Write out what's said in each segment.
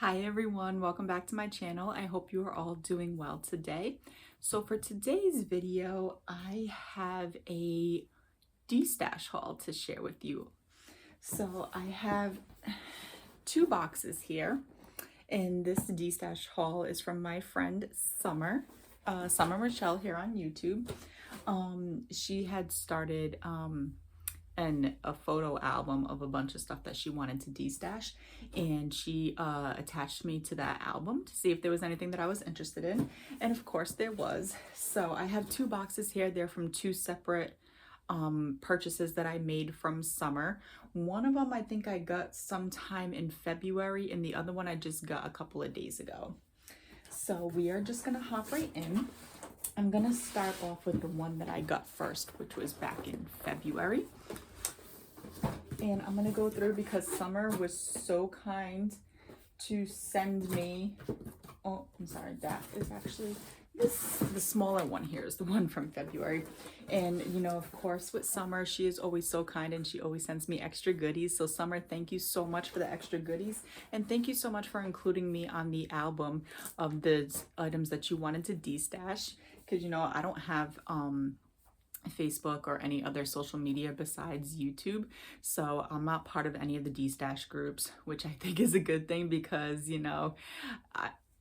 Hi everyone, welcome back to my channel. I hope you are all doing well today. So for today's video, I have a Destash haul to share with you. So I have two boxes here, and this Destash haul is from my friend Summer Michelle here on YouTube. She had started a photo album of a bunch of stuff that she wanted to destash, and she attached me to that album to see if there was anything that I was interested in, and of course there was. So I have two boxes here. They're from two separate purchases that I made from Summer. One of them I think I got sometime in February, and the other one I just got a couple of days ago. So we are just gonna hop right in. I'm gonna start off with the one that I got first, which was back in February. And I'm gonna go through because Summer was so kind to send me, oh, I'm sorry, that is actually the smaller one here is the one from February. And you know, of course, with Summer, she is always so kind and she always sends me extra goodies. So Summer, thank you so much for the extra goodies, and thank you so much for including me on the album of the items that you wanted to destash, because you know I don't have Facebook or any other social media besides YouTube, so I'm not part of any of the destash groups, which I think is a good thing, because you know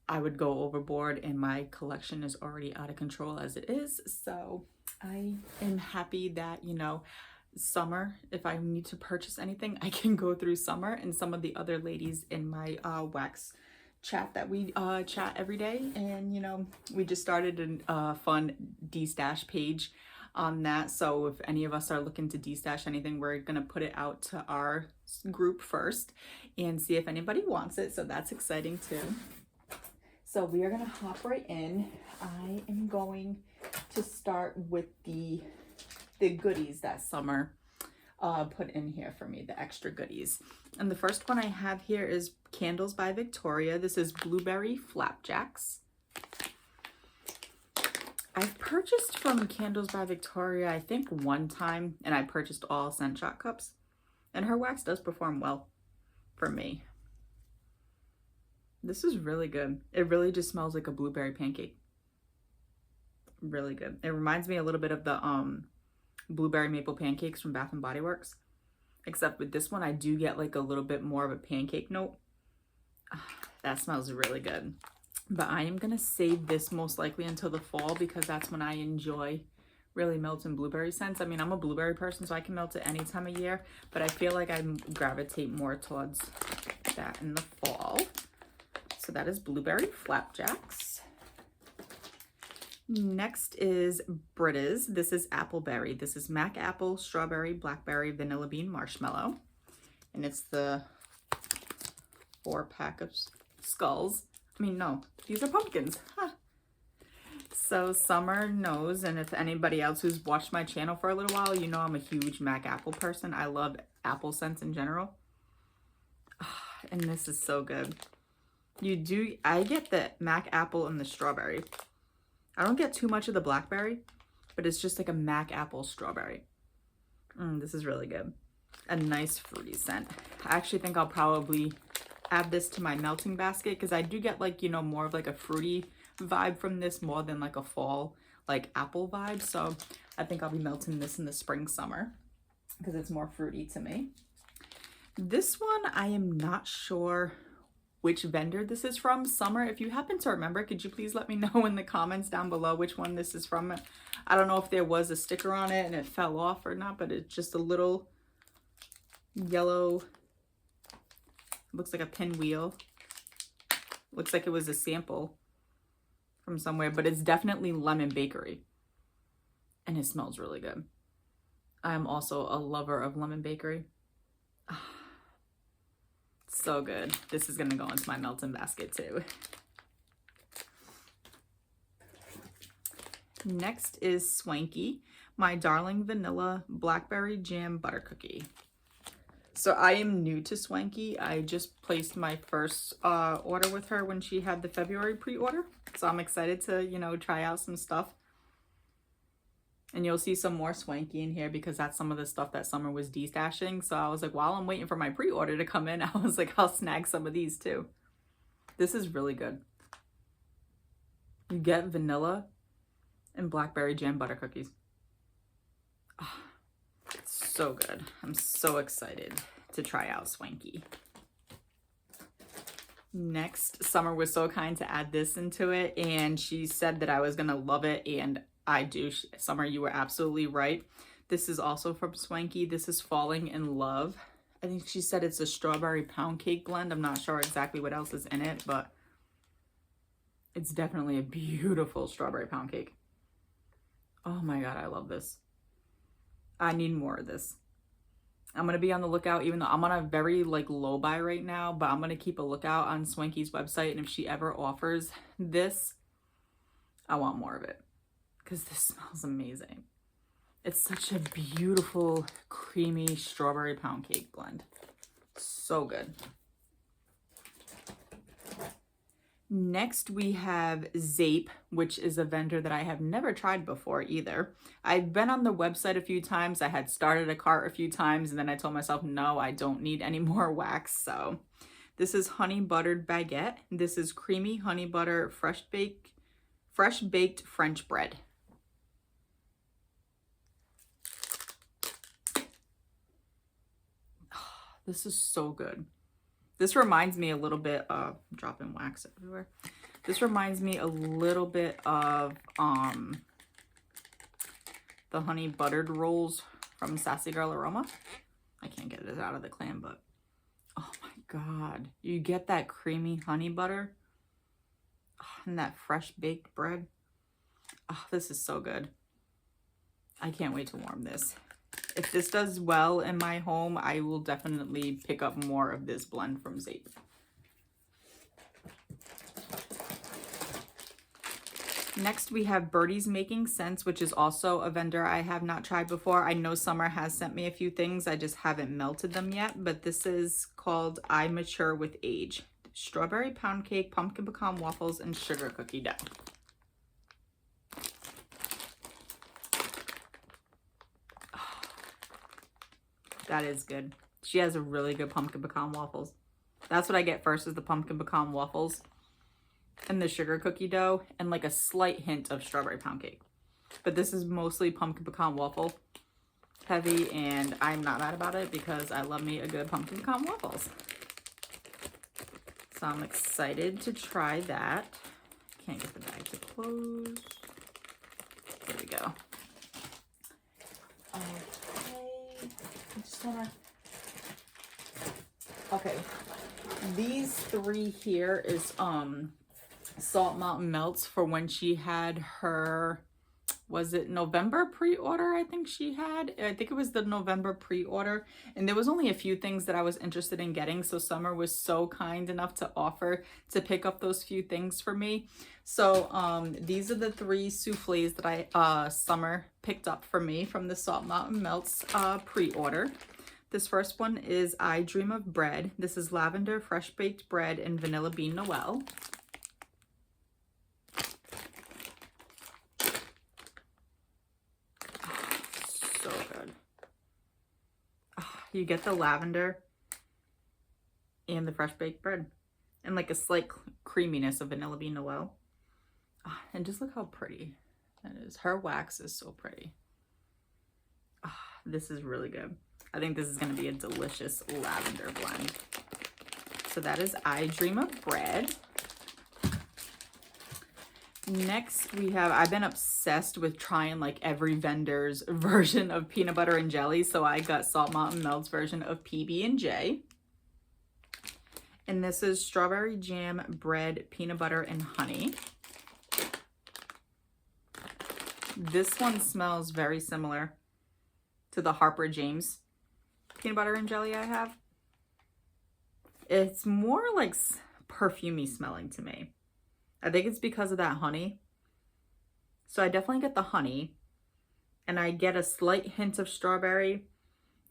I would go overboard and my collection is already out of control as it is. So I am happy that, you know, Summer, if I need to purchase anything, I can go through Summer and some of the other ladies in my wax chat that we chat every day. And you know, we just started a fun destash page on that, so if any of us are looking to destash anything, we're gonna put it out to our group first and see if anybody wants it, so that's exciting too. So we are gonna hop right in. I am going to start with the goodies that Summer put in here for me, the extra goodies. And the first one I have here is Candles by Victoria. This is blueberry flapjacks. I've purchased from Candles by Victoria, I think one time, and I purchased all scent shot cups, and her wax does perform well for me. This is really good. It really just smells like a blueberry pancake. Really good. It reminds me a little bit of the blueberry maple pancakes from Bath and Body Works, except with this one I do get like a little bit more of a pancake note. That smells really good. But I am gonna save this most likely until the fall, because that's when I enjoy really melting blueberry scents. I mean, I'm a blueberry person, so I can melt it any time of year, but I feel like I gravitate more towards that in the fall. So that is blueberry flapjacks. Next is Britta's. This is appleberry. This is mac apple, strawberry, blackberry, vanilla bean, marshmallow. And it's the 4-pack of skulls. I mean, no, these are pumpkins. Huh. So Summer knows, and if anybody else who's watched my channel for a little while, you know I'm a huge mac apple person. I love apple scents in general. And this is so good. I get the mac apple and the strawberry. I don't get too much of the blackberry, but it's just like a mac apple strawberry. This is really good. A nice fruity scent. I actually think I'll probably add this to my melting basket, because I do get like, you know, more of like a fruity vibe from this more than like a fall like apple vibe. So I think I'll be melting this in the spring summer because it's more fruity to me. This one I am not sure which vendor this is from. Summer, if you happen to remember, could you please let me know in the comments down below which one this is from? I don't know if there was a sticker on it and it fell off or not, but it's just a little yellow, looks like a pinwheel. Looks like it was a sample from somewhere, but it's definitely Lemon Bakery. And it smells really good. I'm also a lover of Lemon Bakery. So good. This is gonna go into my melting basket too. Next is Swanky, my darling vanilla blackberry jam butter cookie. So I am new to Swanky. I just placed my first order with her when she had the February pre-order. So I'm excited to, you know, try out some stuff. And you'll see some more Swanky in here because that's some of the stuff that Summer was destashing. So I was like, while I'm waiting for my pre-order to come in, I was like, I'll snag some of these too. This is really good. You get vanilla and blackberry jam butter cookies. Oh, it's so good. I'm so excited to try out Swanky. Next, Summer was so kind to add this into it, and she said that I was gonna love it, and I do. Summer, you were absolutely right. This is also from Swanky. This is Falling in Love. I think she said it's a strawberry pound cake blend. I'm not sure exactly what else is in it, but it's definitely a beautiful strawberry pound cake. Oh my God, I love this. I need more of this. I'm going to be on the lookout, even though I'm on a very low buy right now, but I'm going to keep a lookout on Swanky's website. And if she ever offers this, I want more of it because this smells amazing. It's such a beautiful, creamy strawberry pound cake blend. So good. Next, we have Zape, which is a vendor that I have never tried before either. I've been on the website a few times. I had started a cart a few times, and then I told myself, no, I don't need any more wax. So this is honey buttered baguette. This is creamy honey butter, fresh baked French bread. This is so good. This reminds me a little bit of, I'm dropping wax everywhere. This reminds me a little bit of the honey buttered rolls from Sassy Girl Aroma. I can't get it out of the clam, but oh my God. You get that creamy honey butter and that fresh baked bread. Oh, this is so good. I can't wait to warm this. If this does well in my home, I will definitely pick up more of this blend from Zape. Next, we have Birdie's Making Sense, which is also a vendor I have not tried before. I know Summer has sent me a few things. I just haven't melted them yet, but this is called I Mature with Age. Strawberry pound cake, pumpkin pecan waffles, and sugar cookie dough. That is good. She has a really good pumpkin pecan waffles. That's what I get first, is the pumpkin pecan waffles and the sugar cookie dough and like a slight hint of strawberry pound cake. But this is mostly pumpkin pecan waffle heavy, and I'm not mad about it because I love me a good pumpkin pecan waffles. So I'm excited to try that. Can't get the bag to close. There we go. Okay, these three here is Salt Mountain Melts for when she had her, was it November pre-order? I think it was the November pre-order, and there was only a few things that I was interested in getting, so Summer was so kind enough to offer to pick up those few things for me. So these are the three souffles that Summer picked up for me from the Salt Mountain Melts pre-order. This first one is I Dream of Bread. This is lavender fresh baked bread and vanilla bean Noel. So good. You get the lavender and the fresh baked bread and like a slight creaminess of vanilla bean Noel. And just look how pretty that is. Her wax is so pretty. This is really good. I think this is going to be a delicious lavender blend. So that is I Dream of Bread. Next we have, I've been obsessed with trying like every vendor's version of peanut butter and jelly. So I got Salt Mountain Melts version of PB&J. And this is strawberry jam, bread, peanut butter, and honey. This one smells very similar to the Harper James peanut butter and jelly I have. It's more like perfumey smelling to me. I think it's because of that honey. So I definitely get the honey, and I get a slight hint of strawberry,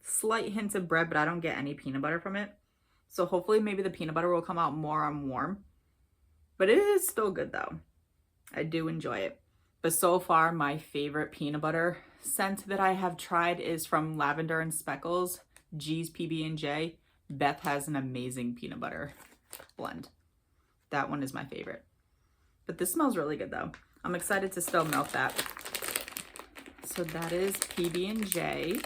slight hint of bread, but I don't get any peanut butter from it. So hopefully maybe the peanut butter will come out more on warm, but it is still good though. I do enjoy it. But so far my favorite peanut butter scent that I have tried is from Lavender and Speckles, G's PB&J. Beth has an amazing peanut butter blend. That one is my favorite. But this smells really good though. I'm excited to still melt that. So that is PB&J.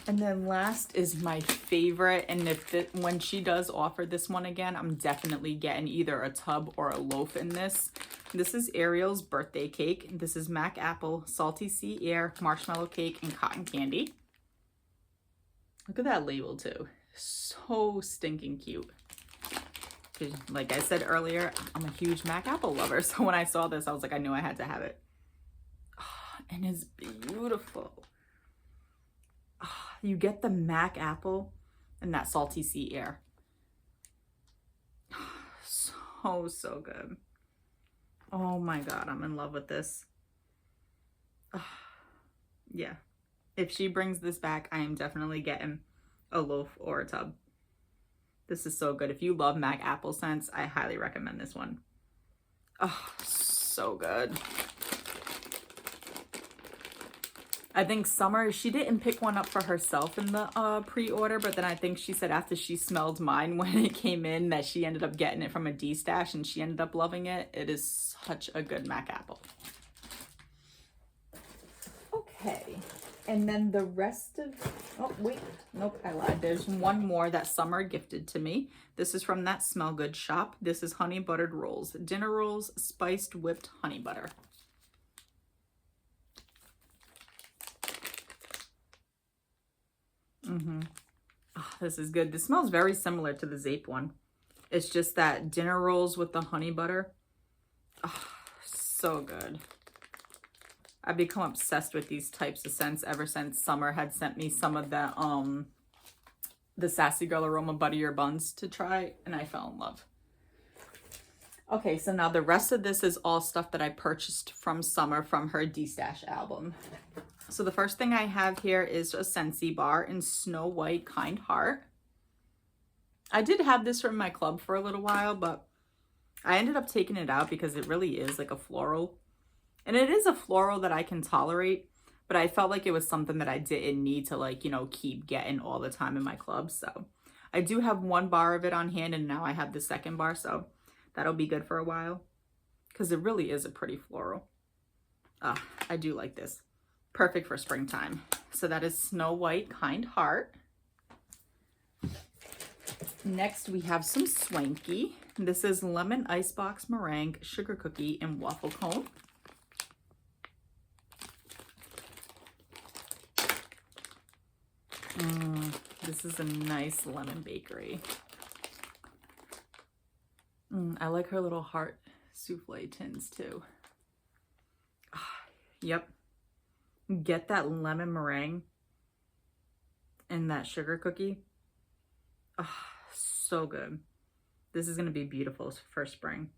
And then last is my favorite, and when she does offer this one again, I'm definitely getting either a tub or a loaf in this. This is Ariel's birthday cake. This is Mac Apple, Salty Sea Air, Marshmallow Cake, and Cotton Candy. Look at that label too. So stinking cute. Like I said earlier, I'm a huge Mac Apple lover, so when I saw this, I was like, I knew I had to have it. Oh, and it's beautiful. You get the Mac Apple and that Salty Sea Air. So good. Oh my God, I'm in love with this. Yeah. If she brings this back, I am definitely getting a loaf or a tub. This is so good. If you love Mac Apple scents, I highly recommend this one. Oh, so good. I think Summer, she didn't pick one up for herself in the pre-order, but then I think she said after she smelled mine when it came in that she ended up getting it from a Destash and she ended up loving it. It is such a good Mac Apple. Okay, and then the rest of, oh wait, nope, I lied. There's one more that Summer gifted to me. This is from that Smell Good shop. This is honey buttered rolls, dinner rolls, spiced whipped honey butter. Oh, this is good. This smells very similar to the Zape one. It's just that dinner rolls with the honey butter. Oh, so good. I've become obsessed with these types of scents ever since Summer had sent me some of the Sassy Girl Aroma Butter Your Buns to try, and I fell in love. Okay, so now the rest of this is all stuff that I purchased from Summer from her Destash album. So the first thing I have here is a Scentsy bar in Snow White Kind Heart. I did have this from my club for a little while, but I ended up taking it out because it really is like a floral. And it is a floral that I can tolerate, but I felt like it was something that I didn't need to, like, you know, keep getting all the time in my club. So I do have one bar of it on hand, and now I have the second bar, so that'll be good for a while because it really is a pretty floral. I do like this. Perfect for springtime. So that is Snow White Kind Heart. Next we have some Swanky. This is Lemon Icebox Meringue Sugar Cookie and Waffle Cone. This is a nice lemon bakery. I like her little heart souffle tins too. Yep. Get that lemon meringue and that sugar cookie. So good. This is going to be beautiful for spring.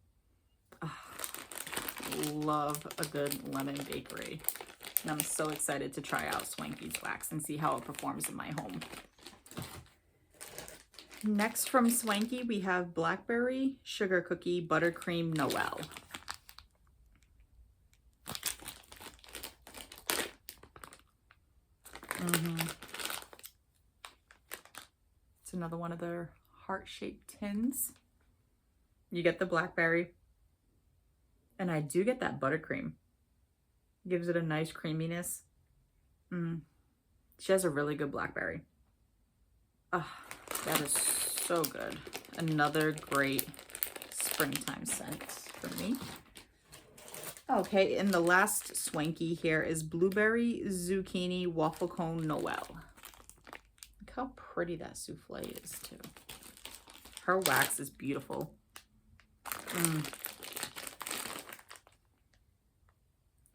Love a good lemon bakery. And I'm so excited to try out Swanky's wax and see how it performs in my home. Next from Swanky, we have Blackberry Sugar Cookie Buttercream Noel. It's another one of their heart-shaped tins. You get the blackberry, and I do get that buttercream. Gives it a nice creaminess. She has a really good blackberry. That is so good. Another great springtime scent for me. Okay, and the last Swanky here is Blueberry Zucchini Waffle Cone Noel. Look how pretty that souffle is too. Her wax is beautiful.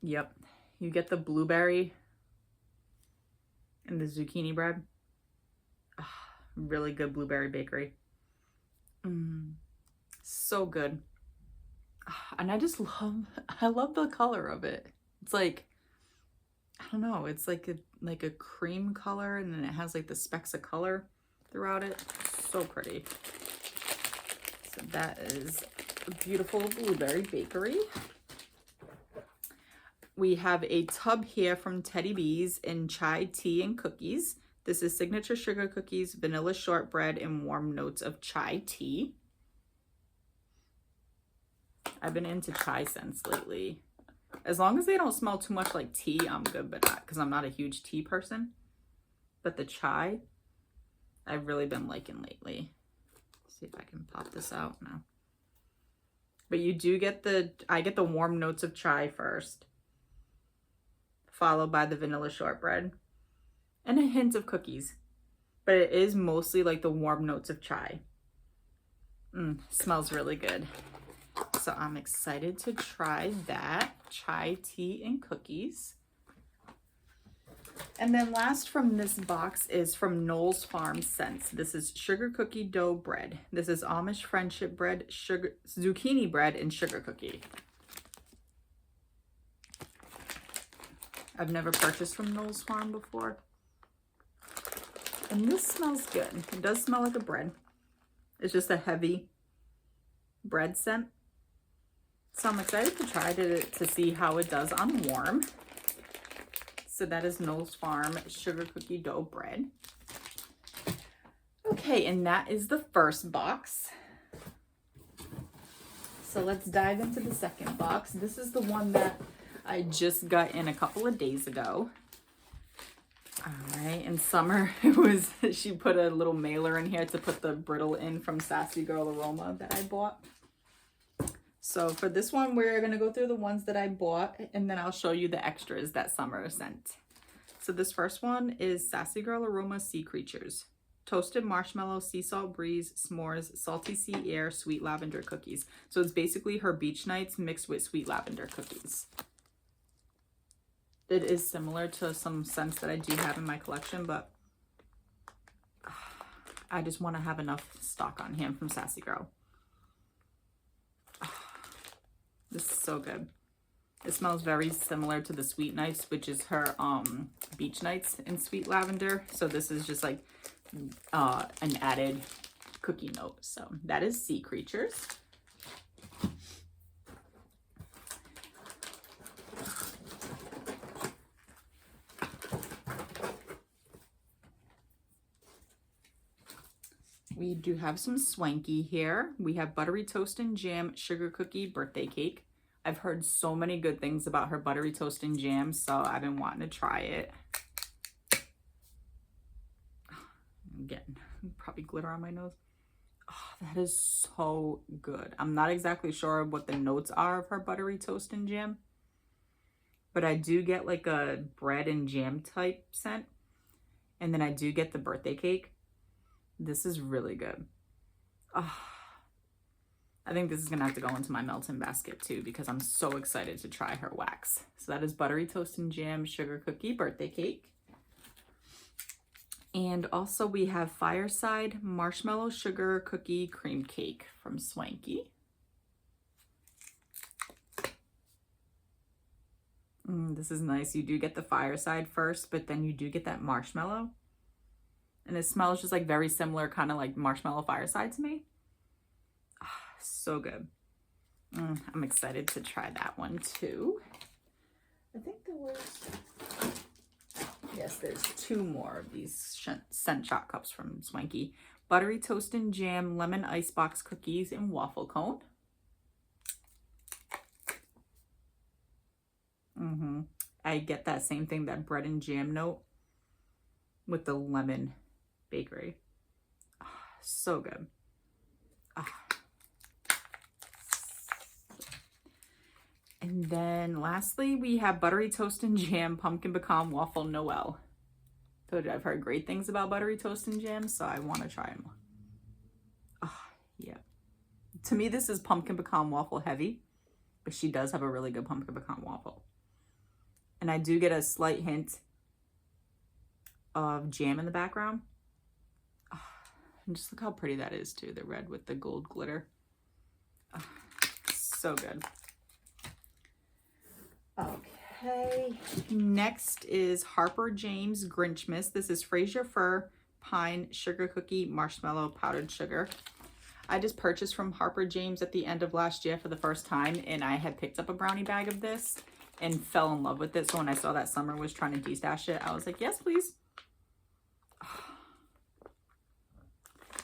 Yep, you get the blueberry and the zucchini bread. Really good blueberry bakery. So good. And I just love the color of it. It's like, I don't know, it's like a cream color, and then it has like the specks of color throughout it. So pretty. So that is a beautiful blueberry bakery. We have a tub here from Teddy Bees in Chai Tea and Cookies. This is signature sugar cookies, vanilla shortbread, and warm notes of chai tea. I've been into chai scents lately. As long as they don't smell too much like tea, I'm good with that because I'm not a huge tea person. But the chai, I've really been liking lately. Let's see if I can pop this out now. But you do get I get the warm notes of chai first, followed by the vanilla shortbread and a hint of cookies. But it is mostly like the warm notes of chai. Smells really good. So I'm excited to try that. Chai, tea, and cookies. And then last from this box is from Knoll's Farm Scents. This is sugar cookie dough bread. This is Amish friendship bread, sugar zucchini bread, and sugar cookie. I've never purchased from Knoll's Farm before. And this smells good. It does smell like a bread. It's just a heavy bread scent. So I'm excited to try to see how it does on warm. So that is Knoll's Farm sugar cookie dough bread. Okay, and that is the first box. So let's dive into the second box. This is the one that I just got in a couple of days ago. All right, in Summer, she put a little mailer in here to put the brittle in from Sassy Girl Aroma that I bought. So for this one, we're going to go through the ones that I bought, and then I'll show you the extras that Summer sent. So this first one is Sassy Girl Aroma Sea Creatures. Toasted marshmallow, sea salt breeze, s'mores, salty sea air, sweet lavender cookies. So it's basically her beach nights mixed with sweet lavender cookies. It is similar to some scents that I do have in my collection, but I just want to have enough stock on hand from Sassy Girl. This is so good. It smells very similar to the Sweet Nights, which is her beach nights in sweet lavender. So this is just like an added cookie note. So that is Sea Creatures. We do have some Swanky here. We have Buttery Toast and Jam Sugar Cookie Birthday Cake. I've heard so many good things about her Buttery Toast and Jam, so I've been wanting to try it. I'm getting probably glitter on my nose. Oh, that is so good. I'm not exactly sure what the notes are of her Buttery Toast and Jam, but I do get like a bread and jam type scent, and then I do get the birthday cake. This is really good. Oh, I think this is gonna have to go into my melt-in basket too because I'm so excited to try her wax. So that is Buttery Toast and Jam Sugar Cookie Birthday Cake. And also we have Fireside Marshmallow Sugar Cookie Cream Cake from Swanky. This is nice. You do get the Fireside first, but then you do get that marshmallow. And it smells just like very similar, kind of like marshmallow Fireside to me. Oh, so good. I'm excited to try that one too. I think there was, yes, there's 2 more of these scent shot cups from Swanky. Buttery Toast and Jam Lemon Icebox Cookies and Waffle Cone. I get that same thing, that bread and jam note with the lemon bakery. Oh, so good. Oh. And then lastly, we have Buttery Toast and Jam Pumpkin Pecan Waffle Noel. Told you I've heard great things about Buttery Toast and Jam, so I want to try them. Oh, yeah. To me, this is pumpkin pecan waffle heavy, but she does have a really good pumpkin pecan waffle. And I do get a slight hint of jam in the background. Oh, and just look how pretty that is too, the red with the gold glitter. Oh, so good. Okay, next is Harper James Grinchmas. This is Fraser Fir Pine Sugar Cookie Marshmallow Powdered Sugar. I just purchased from Harper James at the end of last year for the first time, and I had picked up a brownie bag of this and fell in love with it. So when I saw that Summer was trying to destash it, I was like, yes, please.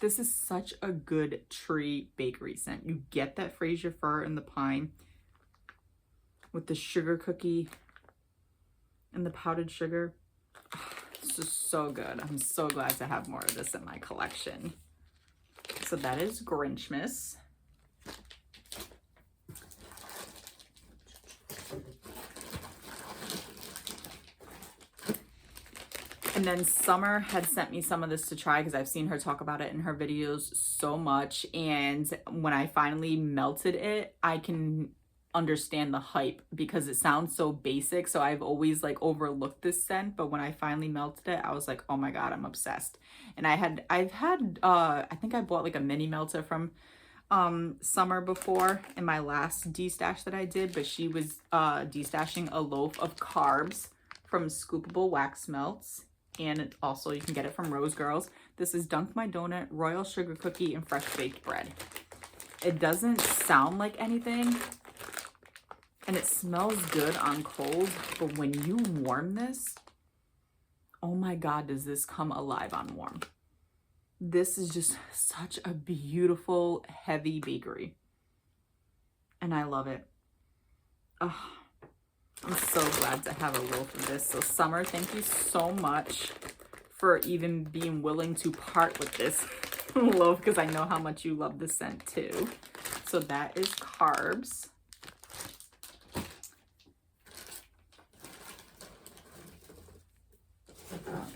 This is such a good tree bakery scent. You get that Fraser fir and the pine with the sugar cookie and the powdered sugar. This is so good. I'm so glad to have more of this in my collection. So that is Grinchmas. And then Summer had sent me some of this to try because I've seen her talk about it in her videos so much. And when I finally melted it, I can understand the hype because it sounds so basic. So I've always like overlooked this scent. But when I finally melted it, I was like, oh my God, I'm obsessed. And I think I bought like a mini melter from Summer before in my last destash that I did. But she was destashing a loaf of carbs from Scoopable Wax Melts. And also you can get it from Rose Girls. This is Dunk My Donut, Royal Sugar Cookie, and Fresh Baked Bread. It doesn't sound like anything, and it smells good on cold, but when you warm this, oh my God, does this come alive on warm. This is just such a beautiful, heavy bakery, and I love it. Oh, I'm so glad to have a loaf of this. So Summer, thank you so much for even being willing to part with this loaf because I know how much you love the scent too. So that is carbs.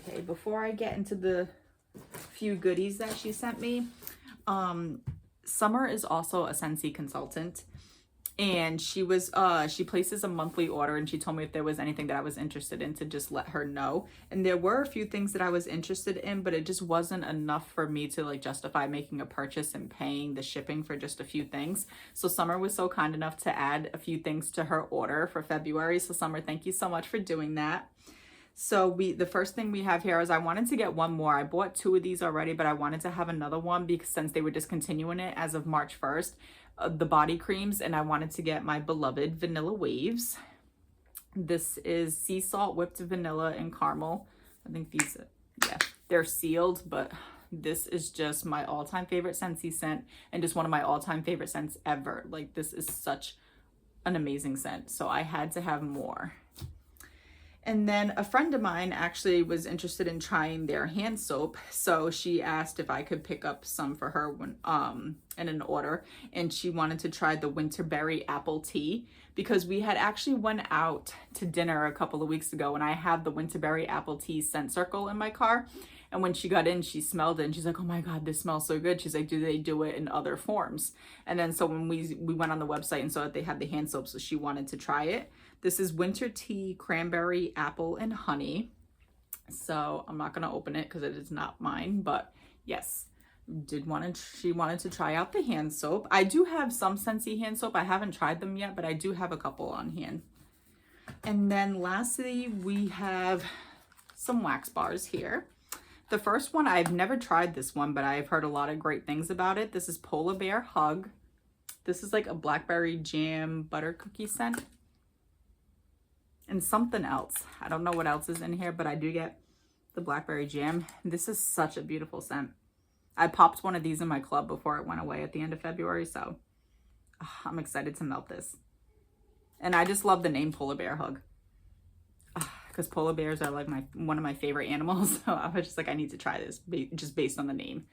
Okay, before I get into the few goodies that she sent me, Summer is also a Scentsy consultant. And she places a monthly order, and she told me if there was anything that I was interested in to just let her know. And there were a few things that I was interested in, but it just wasn't enough for me to like justify making a purchase and paying the shipping for just a few things. So Summer was so kind enough to add a few things to her order for February. So Summer, thank you so much for doing that. So the first thing we have here is I wanted to get one more. I bought 2 of these already, but I wanted to have another one because since they were discontinuing it as of March 1st, the body creams, and I wanted to get my beloved Vanilla Waves. This is sea salt, whipped vanilla, and caramel. I think these, yeah, they're sealed, but this is just my all-time favorite Scentsy scent and just one of my all-time favorite scents ever. Like, this is such an amazing scent, so I had to have more. And then a friend of mine actually was interested in trying their hand soap. So she asked if I could pick up some for her when in an order. And she wanted to try the Winterberry Apple Tea because we had actually went out to dinner a couple of weeks ago and I have the Winterberry Apple Tea scent circle in my car. And when she got in, she smelled it and she's like, oh my God, this smells so good. She's like, do they do it in other forms? And then so when we went on the website and saw that they had the hand soap, so she wanted to try it. This is Winter Tea, Cranberry, Apple, and Honey. So I'm not going to open it because it is not mine. But yes, she wanted to try out the hand soap. I do have some Scentsy hand soap. I haven't tried them yet, but I do have a couple on hand. And then lastly, we have some wax bars here. The first one, I've never tried this one, but I've heard a lot of great things about it. This is Polar Bear Hug. This is like a blackberry jam butter cookie scent. And something else. I don't know what else is in here, but I do get the blackberry jam. This is such a beautiful scent. I popped one of these in my club before it went away at the end of February, so I'm excited to melt this. And I just love the name Polar Bear Hug. Because polar bears are like one of my favorite animals. So I was just like, I need to try this just based on the name.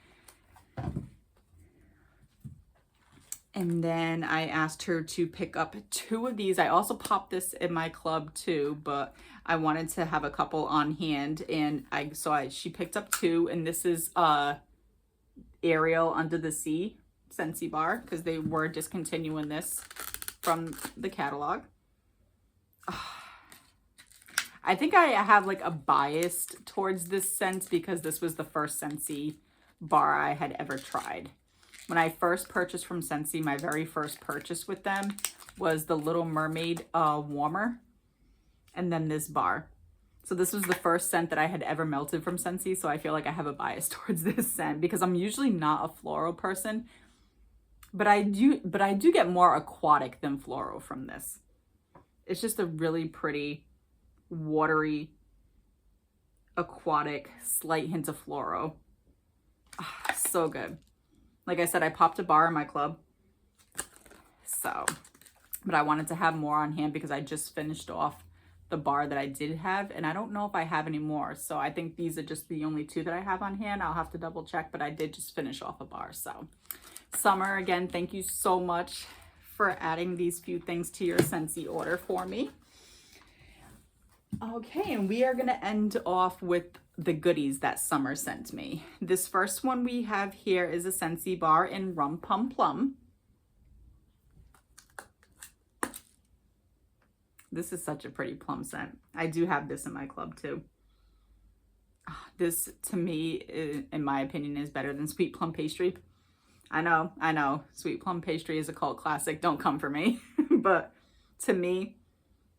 And then I asked her to pick up 2 of these. I also popped this in my club too, but I wanted to have a couple on hand. And she picked up 2, and this is Ariel Under the Sea Scentsy bar because they were discontinuing this from the catalog. I think I have like a bias towards this scent because this was the first Scentsy bar I had ever tried. When I first purchased from Scentsy, my very first purchase with them was the Little Mermaid warmer, and then this bar. So this was the first scent that I had ever melted from Scentsy, so I feel like I have a bias towards this scent because I'm usually not a floral person, but I do get more aquatic than floral from this. It's just a really pretty, watery, aquatic, slight hint of floral. So good. Like I said, I popped a bar in my club. So, but I wanted to have more on hand because I just finished off the bar that I did have, and I don't know if I have any more. So I think these are just the only 2 that I have on hand. I'll have to double check, but I did just finish off a bar. So Summer, again, thank you so much for adding these few things to your Scentsy order for me. Okay, and we are going to end off with the goodies that Summer sent me. This first one we have here is a Scentsy bar in Rum Pum Plum. This is such a pretty plum scent. I do have this in my club too. This, to me, in my opinion, is better than Sweet Plum Pastry. I know. Sweet Plum Pastry is a cult classic. Don't come for me. But to me,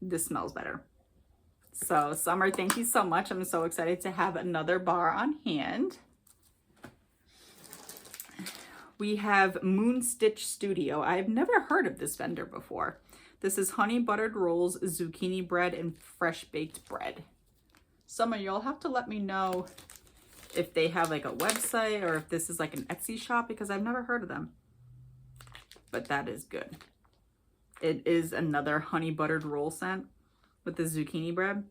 this smells better. So Summer, thank you so much. I'm so excited to have another bar on hand. We have Moon Stitch Studio. I've never heard of this vendor before. This is honey buttered rolls, zucchini bread, and fresh baked bread. Summer, you'll have to let me know if they have like a website or if this is like an Etsy shop, because I've never heard of them. But that is good. It is another honey buttered roll scent with the zucchini bread.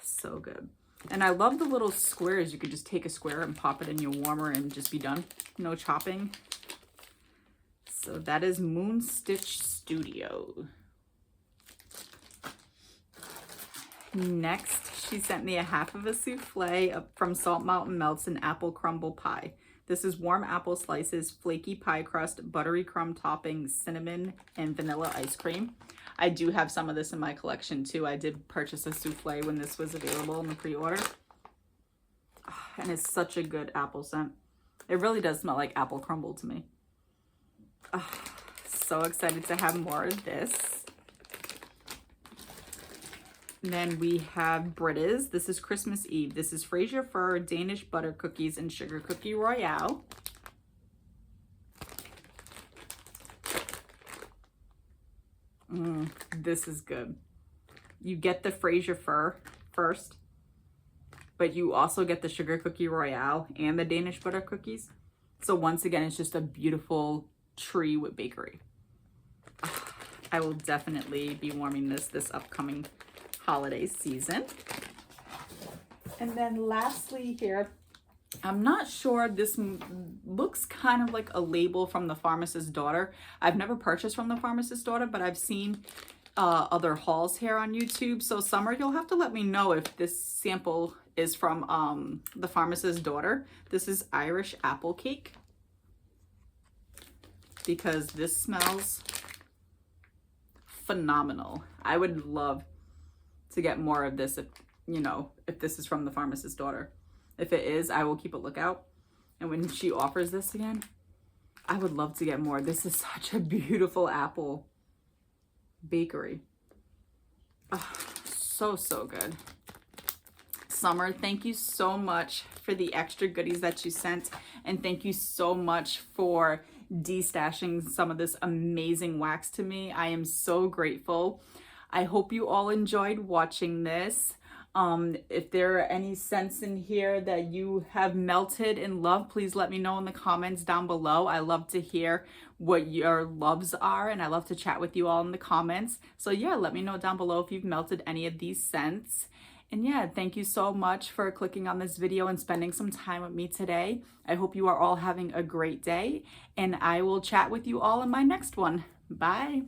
So good. And I love the little squares. You could just take a square and pop it in your warmer and just be done. No chopping. So that is Moon Stitch Studio. Next, she sent me a half of a souffle from Salt Mountain Melts and apple crumble pie. This is warm apple slices, flaky pie crust, buttery crumb topping, cinnamon, and vanilla ice cream. I do have some of this in my collection too. I did purchase a souffle when this was available in the pre-order. And it's such a good apple scent. It really does smell like apple crumble to me. So excited to have more of this. And then we have Britta's. This is Christmas Eve. This is Fraser Fir, Danish butter cookies, and sugar cookie royale. This is good. You get the Fraser Fir first, but you also get the sugar cookie royale and the Danish butter cookies. So once again, it's just a beautiful tree with bakery. I will definitely be warming this upcoming holiday season. And then lastly here, I'm not sure, this looks kind of like a label from The Pharmacist's Daughter. I've never purchased from The Pharmacist's Daughter, but I've seen other hauls here on YouTube. So Summer, you'll have to let me know if this sample is from The Pharmacist's Daughter. This is Irish apple cake, because this smells phenomenal. I would love to get more of this if, you know, if this is from The Pharmacist's Daughter. If it is, I will keep a lookout. And when she offers this again, I would love to get more. This is such a beautiful apple bakery. Oh, so good. Summer, thank you so much for the extra goodies that you sent. And thank you so much for destashing some of this amazing wax to me. I am so grateful. I hope you all enjoyed watching this. If there are any scents in here that you have melted in love, please let me know in the comments down below. I love to hear what your loves are, and I love to chat with you all in the comments. So yeah, let me know down below if you've melted any of these scents. And yeah, thank you so much for clicking on this video and spending some time with me today. I hope you are all having a great day, and I will chat with you all in my next one. Bye.